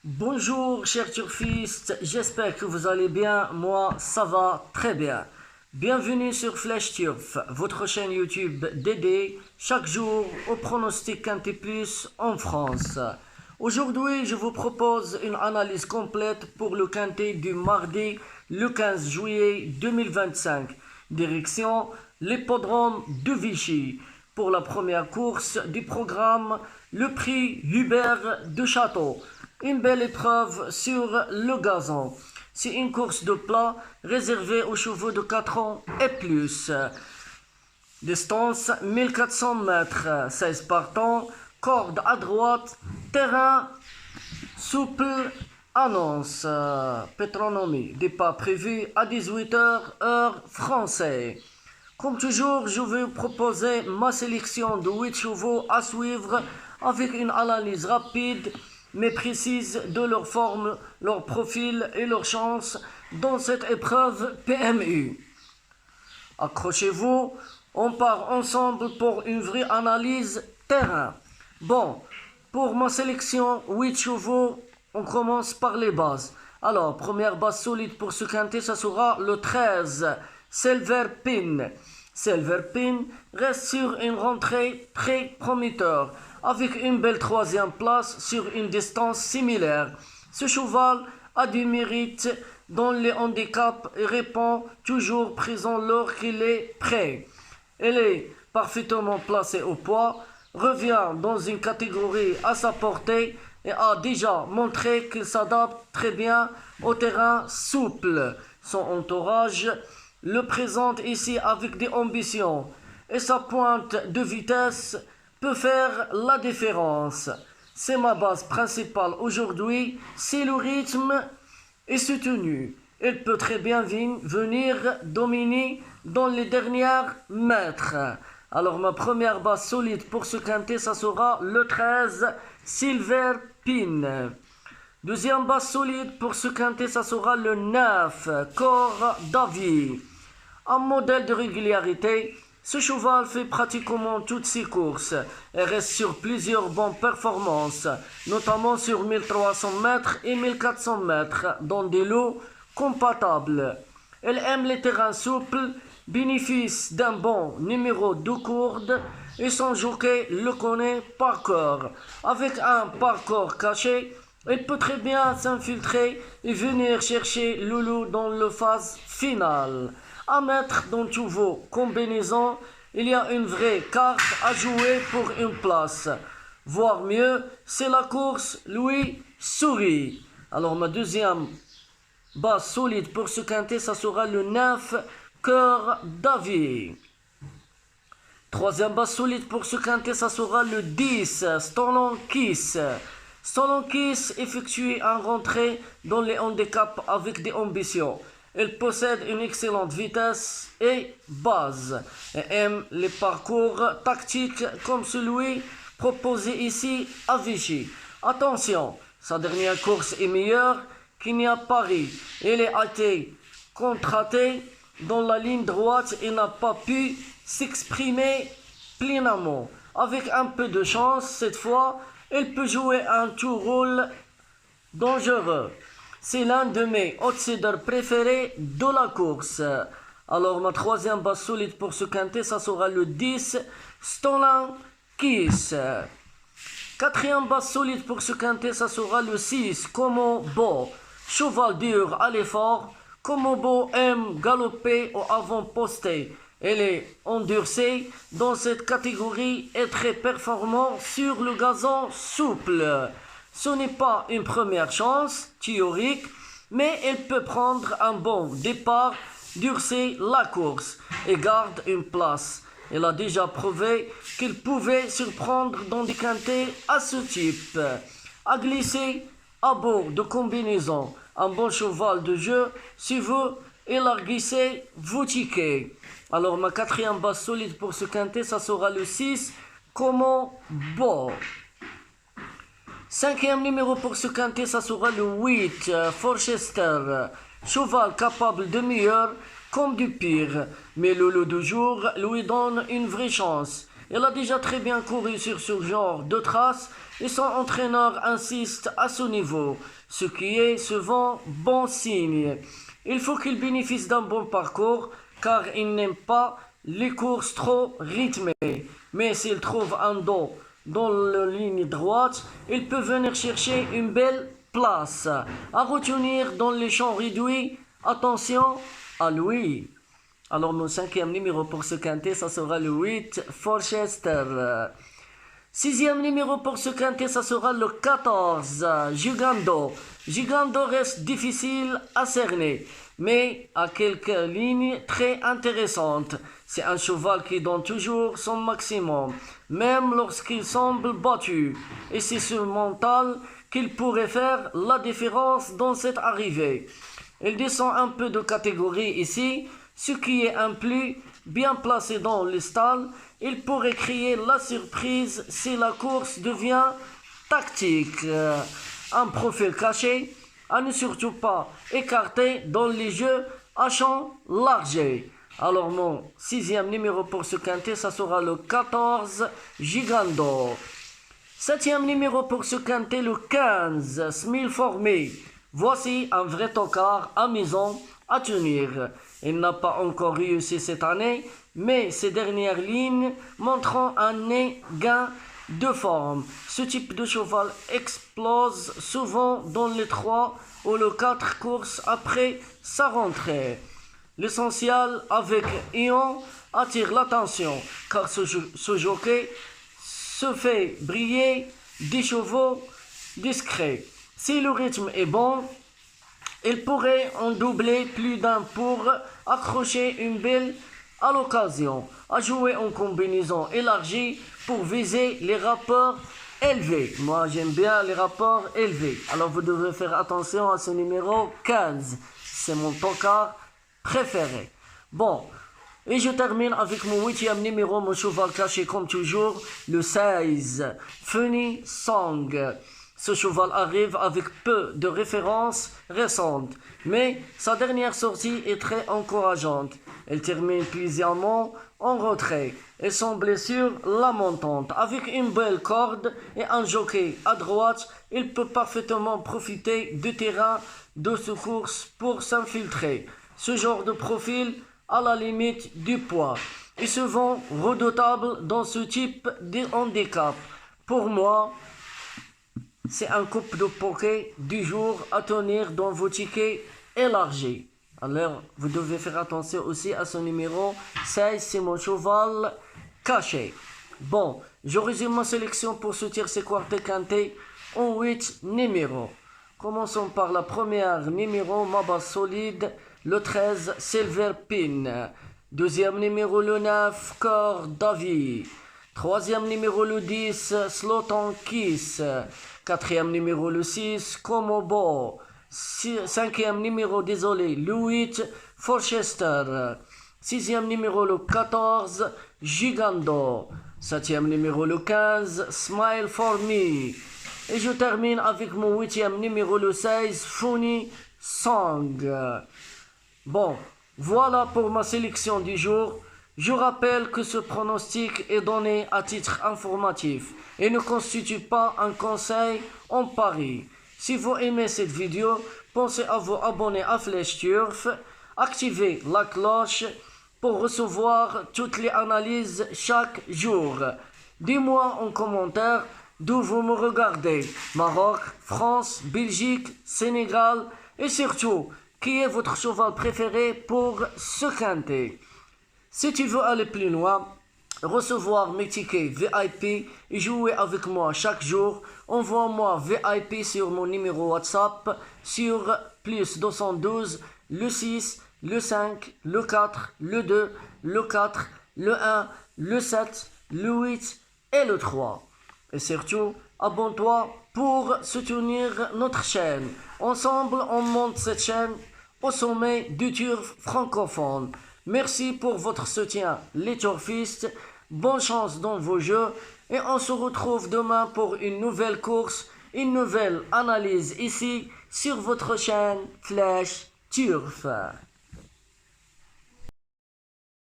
Bonjour chers turfistes, j'espère que vous allez bien, moi ça va très bien. Bienvenue sur Flash Turf, votre chaîne YouTube dédiée chaque jour au pronostic Quintet Plus en France. Aujourd'hui, je vous propose une analyse complète pour le Quintet du mardi le 15 juillet 2025. Direction l'hippodrome de Vichy. Pour la première course du programme, le prix Hubert de Château. Une belle épreuve sur le gazon. C'est une course de plat réservée aux chevaux de 4 ans et plus. Distance 1400 mètres, 16 partants, corde à droite, terrain souple, annonce, pétronomie, départ prévu à 18h heure française. Comme toujours, je vais vous proposer ma sélection de 8 chevaux à suivre avec une analyse rapide mais précise de leur forme, leur profil et leurs chances dans cette épreuve PMU. Accrochez-vous, on part ensemble pour une vraie analyse terrain. Bon, pour ma sélection 8 chevaux, on commence par les bases. Alors, première base solide pour ce quintet, ça sera le 13, Silver Pin. Silver Pin reste sur une rentrée très prometteur, avec une belle troisième place sur une distance similaire. Ce cheval a du mérite dans les handicaps et répond toujours présent lors qu'il est prêt. Elle est parfaitement placée au poids, revient dans une catégorie à sa portée et a déjà montré qu'il s'adapte très bien au terrain souple. Son entourage le présente ici avec des ambitions et sa pointe de vitesse peut faire la différence. C'est ma base principale aujourd'hui, si le rythme est soutenu. Elle peut très bien venir dominer dans les derniers mètres. Alors ma première base solide pour ce quintet, ça sera le 13, Silver Pin. Deuxième base solide pour ce quintet, ça sera le 9, Cor Davi. Un modèle de régularité, ce cheval fait pratiquement toutes ses courses et reste sur plusieurs bonnes performances, notamment sur 1300 mètres et 1400 mètres, dans des lots compatables. Elle aime les terrains souples, bénéficie d'un bon numéro de course et son jockey le connaît par cœur. Avec un parcours caché, elle peut très bien s'infiltrer et venir chercher Loulou dans la phase finale. À mettre dans tous vos combinaisons, il y a une vraie carte à jouer pour une place. Voire mieux, c'est la course Louis Souris. Alors ma deuxième base solide pour ce quintet, ça sera le 9, Cœur David. Troisième base solide pour ce quintet, ça sera le 10, Stolen Kiss. Stolen Kiss effectue un rentrée dans les handicaps avec des ambitions. Elle possède une excellente vitesse et base et aime les parcours tactiques comme celui proposé ici à Vichy. Attention, sa dernière course est meilleure qu'il n'y a Paris. Elle a été contratée dans la ligne droite et n'a pas pu s'exprimer pleinement. Avec un peu de chance, cette fois, elle peut jouer un tout rôle dangereux. C'est l'un de mes outsiders préférés de la course. Alors ma troisième base solide pour ce quintet, ça sera le 10, Stolen Kiss. Quatrième base solide pour ce quintet, ça sera le 6, Komobo. Cheval dur à l'effort, Komobo aime galoper au avant-posté. Elle est endurcie dans cette catégorie et très performant sur le gazon souple. Ce n'est pas une première chance théorique, mais elle peut prendre un bon départ, durcir la course et garde une place. Elle a déjà prouvé qu'elle pouvait surprendre dans des quintets à ce type. À glisser à bord de combinaison, un bon cheval de jeu, si vous élargissez vos tickets. Alors ma quatrième base solide pour ce quintet, ça sera le 6, Komobo. Cinquième numéro pour ce quintet, ça sera le 8, Forchester. Cheval capable de meilleur comme du pire, mais le lot du jour lui donne une vraie chance. Il a déjà très bien couru sur ce genre de traces et son entraîneur insiste à ce niveau, ce qui est souvent bon signe. Il faut qu'il bénéficie d'un bon parcours car il n'aime pas les courses trop rythmées. Mais s'il trouve un dos dans la ligne droite, il peut venir chercher une belle place. À retenir dans les champs réduits, attention à lui. Alors mon cinquième numéro pour ce quintet, ça sera le 8, Forchester. Sixième numéro pour ce quintet, ça sera le 14, Gigando. Gigando reste difficile à cerner, mais a quelques lignes très intéressantes. C'est un cheval qui donne toujours son maximum, même lorsqu'il semble battu. Et c'est ce mental qu'il pourrait faire la différence dans cette arrivée. Il descend un peu de catégorie ici, ce qui est un plus bien placé dans le stall. Il pourrait créer la surprise si la course devient tactique. Un profil caché, à ne surtout pas écarter dans les jeux à champ largé. Alors mon sixième numéro pour ce quintet, ça sera le 14, Gigando. Septième numéro pour ce quintet, le 15, Smile for Me. Voici un vrai tocard amusant à tenir. Il n'a pas encore réussi cette année, mais ses dernières lignes montrent un gain de forme. Ce type de cheval explose souvent dans les 3 ou les 4 courses après sa rentrée. L'essentiel avec Ion attire l'attention car ce jockey se fait briller des chevaux discrets. Si le rythme est bon, il pourrait en doubler plus d'un pour accrocher une belle à l'occasion, à jouer en combinaison élargie pour viser les rapports élevés. Moi, j'aime bien les rapports élevés. Alors, vous devez faire attention à ce numéro 15. C'est mon tocard préféré. Bon, et je termine avec mon 8e numéro, mon cheval caché comme toujours, le 16, Funny Song. Ce cheval arrive avec peu de références récentes, mais sa dernière sortie est très encourageante. Elle termine plusieurs en retrait et son blessure lamentante. Avec une belle corde et un jockey à droite, il peut parfaitement profiter du terrain de ce course pour s'infiltrer. Ce genre de profil à la limite du poids est souvent redoutable dans ce type de handicap. Pour moi, c'est un coupe de poker du jour à tenir dans vos tickets élargis. Alors, vous devez faire attention aussi à ce numéro 16, c'est mon cheval caché. Bon, je résume ma sélection pour ce tiercé quartet quintet en 8 numéros. Commençons par la première numéro, ma base solide, le 13, Silver Pin. Deuxième numéro, le 9, Cor Davy. Troisième numéro, le 10, Slotan Kiss. Quatrième numéro, le 6, Komobo. Cinquième numéro, désolé, le 8, Forchester. Sixième numéro, le 14, Gigando. Septième numéro, le 15, Smile for Me. Et je termine avec mon huitième numéro, le 16, Funny Song. Bon, voilà pour ma sélection du jour. Je rappelle que ce pronostic est donné à titre informatif et ne constitue pas un conseil en pari. Si vous aimez cette vidéo, pensez à vous abonner à Flèche Turf, activez la cloche pour recevoir toutes les analyses chaque jour. Dis-moi en commentaire d'où vous me regardez, Maroc, France, Belgique, Sénégal et surtout, qui est votre cheval préféré pour ce quintet. Si tu veux aller plus loin, recevoir mes tickets VIP et jouer avec moi chaque jour, envoie-moi VIP sur mon numéro WhatsApp sur plus 212 le 6, le 5, le 4, le 2, le 4, le 1, le 7, le 8 et le 3. Et surtout, abonne-toi pour soutenir notre chaîne. Ensemble, on monte cette chaîne au sommet du turf francophone. Merci pour votre soutien, les turfistes. Bonne chance dans vos jeux. Et on se retrouve demain pour une nouvelle course, une nouvelle analyse ici sur votre chaîne Flèche Turf.